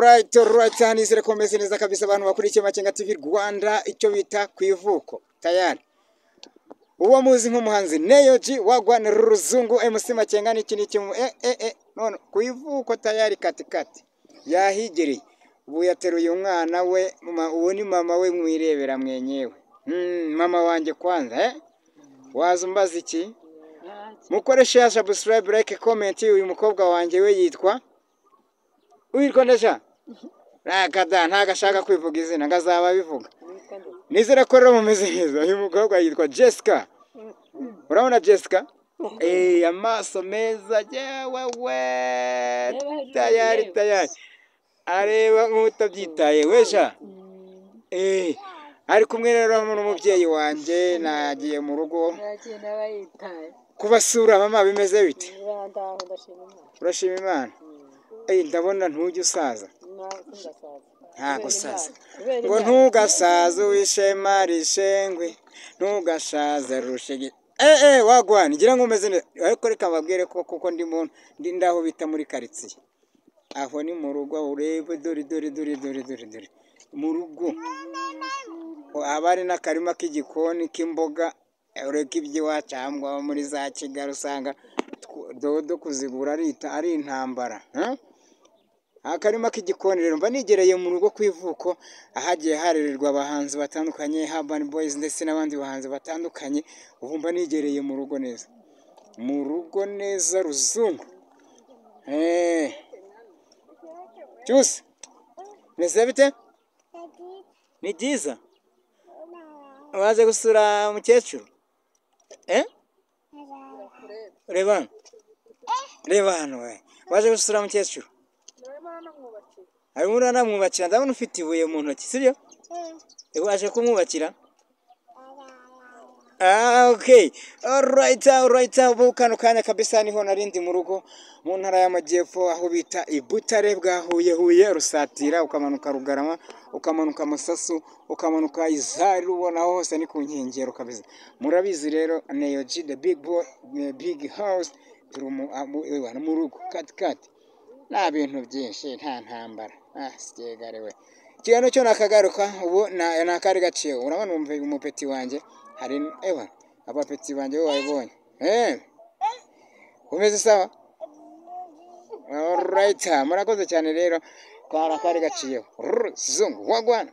Alright, hanizere komeze neza kabisa abantu bakurikiye Makenga TV Rwanda icyo bita kwivuko tayari. Uwo muzi nk'umuhanzi Neyo G wagwana ruzungu MC Makenga n'iki none kwivuko tayari katikati yahigereye. Ubu yateruye umwana we uwo ni mama we mwirebera mwenyewe. Mama wanje kwanza waza umbaza iki? Mukoresha subscribe like comment uyu mukobwa wanje we yitwa Uyirkonesha rakada ntagashaka kwivuga izina ngazaba bivuga nizere ko rero mumeze neza. Uyu mukobwa yitwa Jessica. Urabona Jessica amaso meza yewe tayari areba nk'utabyitaye wesha ari kumwe rero n'umubyeyi wanje nagiye mu rugo kubasura. Mama bimeze bite? Urashima Imana? Ndabona ntujye usaza. Ntago saza ngo ntugasaza wishema rishengwe ntugashaza rushege wagwana ngira ngo umeze neza. Ariko reka mbabwire ko kuko ndi ndaho bita muri quartier aho ni mu rugo urebe dore mu rugo abari n'akarima k'igikoni k'imboga ureke iby'iwacambwa muri za Kigali usanga dodo kuzigura ari intambara. Akarima k'igikoni rero mba nigereye mu rugo kwivuko ahagiye harererwa abahanzi batandukanye Urban Boys ndetse n'abandi bahanzi batandukanye. Ubu mba nigereye mu rugo neza ruzungu. Cyose meze bite? Ni byiza waje gusura umukecuru reba hano we waje gusura umukecuru arimo uranamwubakira. ndabona ufite ibuye mu ntoki sibyo? Waje kumwubakira? Okay. Alright. Ubu kano kanya kabisa niho narindi mu rugo mu ntara y'Amajyepfo aho bita Ibutare bwa Huye Rusatira ukamanuka Rugarama ukamanuka Musasu ukamanuka Izari ubona hose ni ku nkengero kabisa. Murabizi rero Neyo G the big boy big house mu rugo katikati nta bintu byinshi nta ntambara. Sitegarewe cyane cyo nakagaruka ubu nakari gaciye. Urabona umve umupeti wanje hari abapeti banje bo babibonye umeze sawa? Alright, murakoze cyane rero kari gaciye zungu wagwana